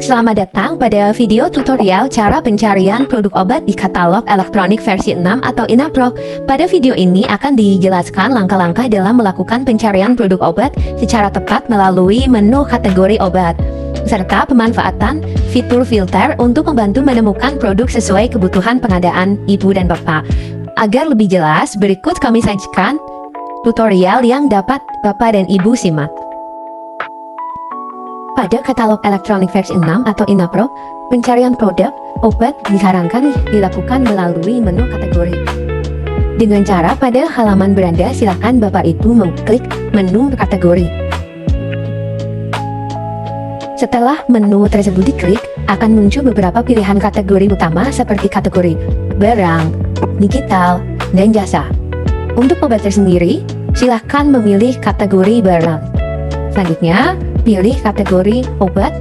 Selamat datang pada video tutorial cara pencarian produk obat di katalog elektronik versi 6 atau INAPRO. Pada video ini akan dijelaskan langkah-langkah dalam melakukan pencarian produk obat secara tepat melalui menu kategori obat, serta pemanfaatan fitur filter untuk membantu menemukan produk sesuai kebutuhan pengadaan Ibu dan Bapak. Agar lebih jelas, berikut kami sajikan tutorial yang dapat Bapak dan Ibu simak. Pada katalog elektronik versi 6 atau INAPRO, pencarian produk obat disarankan dilakukan melalui menu kategori. Dengan cara pada halaman beranda, silakan Bapak Ibu mengklik menu kategori. Setelah menu tersebut diklik, akan muncul beberapa pilihan kategori utama seperti kategori barang, digital, dan jasa. Untuk obat tersendiri, silakan memilih kategori barang. Selanjutnya, pilih kategori obat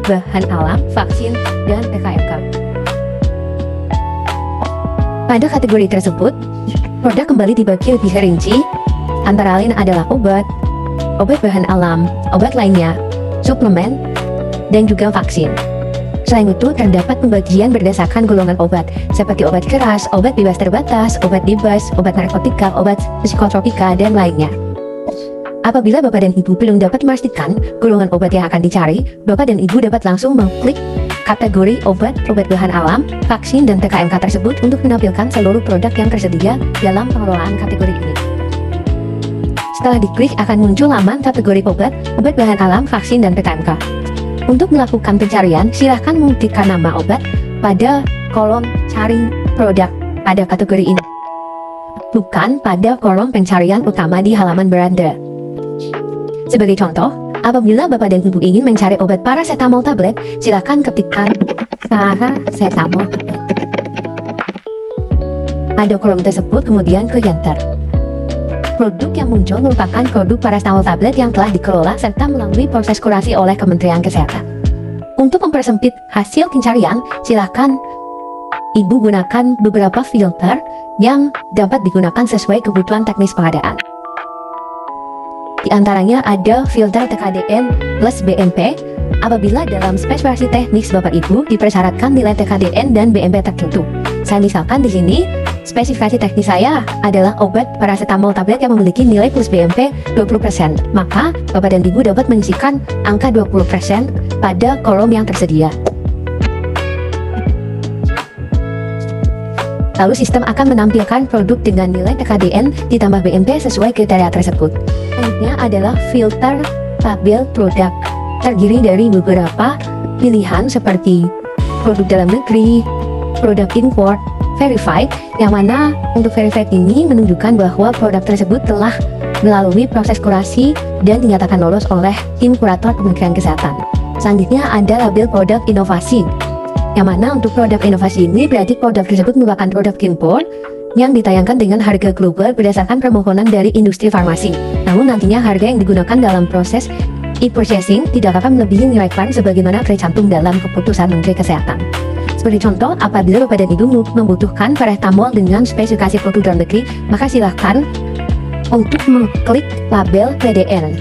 bahan alam, vaksin, dan PKMK. Pada kategori tersebut, produk kembali dibagi lebih rinci, antara lain adalah obat bahan alam, obat lainnya, suplemen, dan juga vaksin. Selain itu, terdapat pembagian berdasarkan golongan obat, seperti obat keras, obat bebas terbatas, obat bebas, obat narkotika, obat psikotropika, dan lainnya. Apabila Bapak dan Ibu belum dapat memastikan golongan obat yang akan dicari, Bapak dan Ibu dapat langsung mengklik kategori obat bahan alam, vaksin, dan PKMK tersebut untuk menampilkan seluruh produk yang tersedia dalam pengelolaan kategori ini. Setelah diklik, akan muncul laman kategori obat bahan alam, vaksin, dan PKMK. Untuk melakukan pencarian, silahkan mengetikkan nama obat pada kolom cari produk pada kategori ini, bukan pada kolom pencarian utama di halaman beranda. Sebagai contoh, apabila Bapak dan Ibu ingin mencari obat paracetamol tablet, silakan ketikkan paracetamol pada kolom tersebut, kemudian klik enter. Produk yang muncul merupakan produk paracetamol tablet yang telah dikelola serta melalui proses kurasi oleh Kementerian Kesehatan. Untuk mempersempit hasil pencarian, silakan Ibu gunakan beberapa filter yang dapat digunakan sesuai kebutuhan teknis pengadaan. Di antaranya ada filter TKDN plus BMP. Apabila dalam spesifikasi teknis Bapak Ibu dipersyaratkan nilai TKDN dan BMP tertentu. Saya misalkan di sini spesifikasi teknis saya adalah obat paracetamol tablet yang memiliki nilai plus BMP 20%. Maka Bapak dan Ibu dapat mengisikan angka 20% pada kolom yang tersedia. Lalu sistem akan menampilkan produk dengan nilai TKDN ditambah BMP sesuai kriteria tersebut. Selanjutnya adalah filter tabel produk, terdiri dari beberapa pilihan seperti produk dalam negeri, produk import, verified, yang mana untuk verified ini menunjukkan bahwa produk tersebut telah melalui proses kurasi dan dinyatakan lolos oleh tim kurator Kementerian Kesehatan. Selanjutnya ada label produk inovasi, yang mana untuk produk inovasi ini berarti produk tersebut merupakan produk import yang ditayangkan dengan harga global berdasarkan permohonan dari industri farmasi. Namun nantinya harga yang digunakan dalam proses e-purchasing tidak akan melebihi nilai klaim sebagaimana tercantum dalam keputusan Menteri Kesehatan. Sebagai contoh, apabila Bapak dan Ibu membutuhkan paracetamol dengan spesifikasi produk dalam negeri, maka silahkan untuk mengklik label PDN.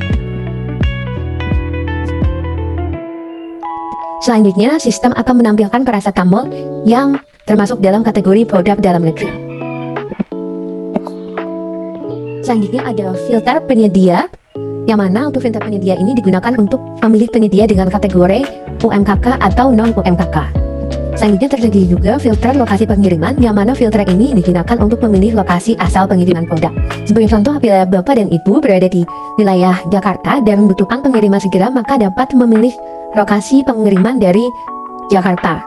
Selanjutnya, sistem akan menampilkan paracetamol yang termasuk dalam kategori produk dalam negeri. Selanjutnya ada filter penyedia, yang mana untuk filter penyedia ini digunakan untuk memilih penyedia dengan kategori UMKK atau non-UMKK. Selanjutnya tersedia juga filter lokasi pengiriman, yang mana filter ini digunakan untuk memilih lokasi asal pengiriman produk. Sebagai contoh, apabila Bapak dan Ibu berada di wilayah Jakarta dan membutuhkan pengiriman segera, maka dapat memilih lokasi pengiriman dari Jakarta.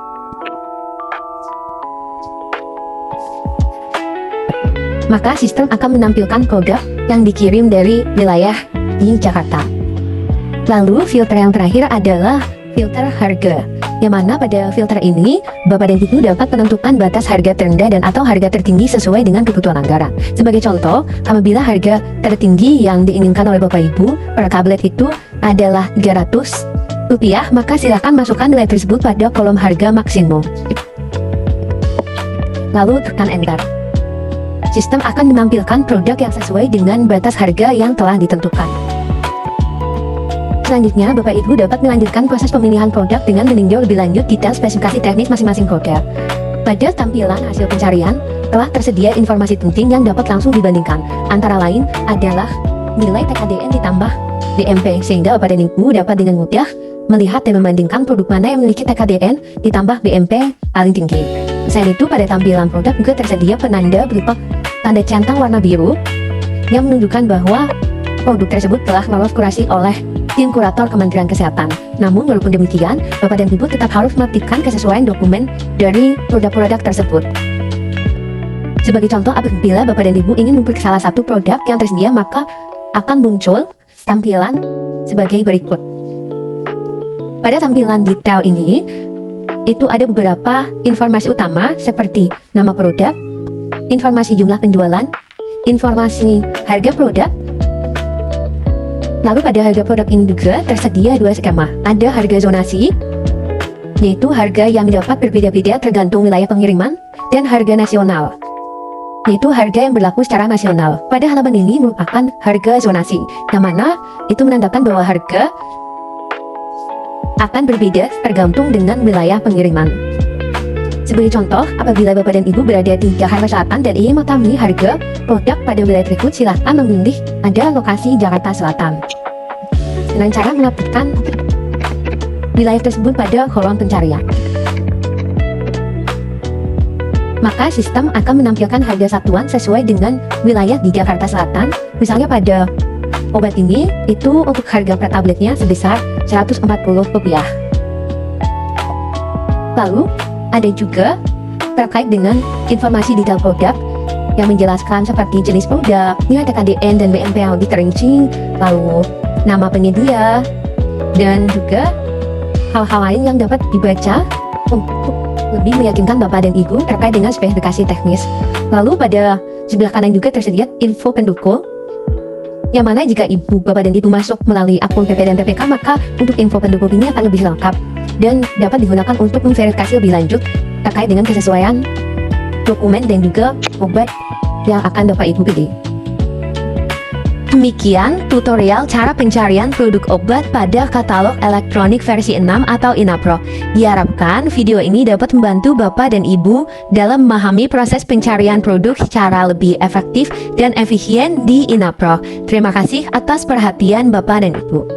Maka sistem akan menampilkan produk yang dikirim dari wilayah di Jakarta. Lalu filter yang terakhir adalah filter harga, yang mana pada filter ini Bapak dan Ibu dapat menentukan batas harga terendah dan atau harga tertinggi sesuai dengan kebutuhan anggaran. Sebagai contoh, apabila harga tertinggi yang diinginkan oleh Bapak Ibu per tablet itu adalah Rp300, maka silakan masukkan nilai tersebut pada kolom harga maksimum. Lalu tekan enter. Sistem akan menampilkan produk yang sesuai dengan batas harga yang telah ditentukan. Selanjutnya, Bapak Ibu dapat melanjutkan proses pemilihan produk dengan meninjau lebih lanjut detail spesifikasi teknis masing-masing produk. Pada tampilan hasil pencarian, telah tersedia informasi penting yang dapat langsung dibandingkan. Antara lain adalah nilai TKDN ditambah BMP, sehingga Bapak dan Ibu dapat dengan mudah melihat dan membandingkan produk mana yang memiliki TKDN ditambah BMP paling tinggi. Selain itu, pada tampilan produk juga tersedia penanda berupa tanda centang warna biru yang menunjukkan bahwa produk tersebut telah lolos kurasi oleh tim kurator Kementerian Kesehatan. Namun, walaupun demikian, Bapak dan Ibu tetap harus mengaktifkan kesesuaian dokumen dari produk-produk tersebut. Sebagai contoh, apabila Bapak dan Ibu ingin memeriksa salah satu produk yang tersedia, maka akan muncul tampilan sebagai berikut. Pada tampilan detail ini, itu ada beberapa informasi utama seperti nama produk, informasi jumlah penjualan, informasi harga produk. Lalu pada harga produk ini juga tersedia dua skema. Ada harga zonasi, yaitu harga yang dapat berbeda-beda tergantung wilayah pengiriman, dan harga nasional, yaitu harga yang berlaku secara nasional. Pada halaman ini merupakan harga zonasi, yang mana itu menandakan bahwa harga akan berbeda tergantung dengan wilayah pengiriman. Sebagai contoh, apabila Bapak dan Ibu berada di Jakarta Selatan dan ingin mengetahui harga produk pada wilayah tersebut, silakan memilih ada lokasi Jakarta Selatan dengan cara mengaktifkan wilayah tersebut pada kolom pencarian. Maka sistem akan menampilkan harga satuan sesuai dengan wilayah di Jakarta Selatan. Misalnya pada obat ini, itu untuk harga per tabletnya sebesar Rp140. Lalu, ada juga terkait dengan informasi detail produk yang menjelaskan seperti jenis produk, nilai TKDN dan BMP yang lebih terinci, lalu nama penyedia, dan juga hal-hal lain yang dapat dibaca untuk lebih meyakinkan Bapak dan Ibu terkait dengan spesifikasi teknis. Lalu pada sebelah kanan juga tersedia info pendukung, yang mana jika Ibu, Bapak dan Ibu masuk melalui akun PP dan PPK, maka untuk info pendukung ini akan lebih lengkap dan dapat digunakan untuk memverifikasi lebih lanjut terkait dengan kesesuaian dokumen dan juga obat yang akan Bapak Ibu pilih. Demikian tutorial cara pencarian produk obat pada katalog elektronik versi 6 atau INAPRO. Diharapkan video ini dapat membantu Bapak dan Ibu dalam memahami proses pencarian produk secara lebih efektif dan efisien di INAPRO. Terima kasih atas perhatian Bapak dan Ibu.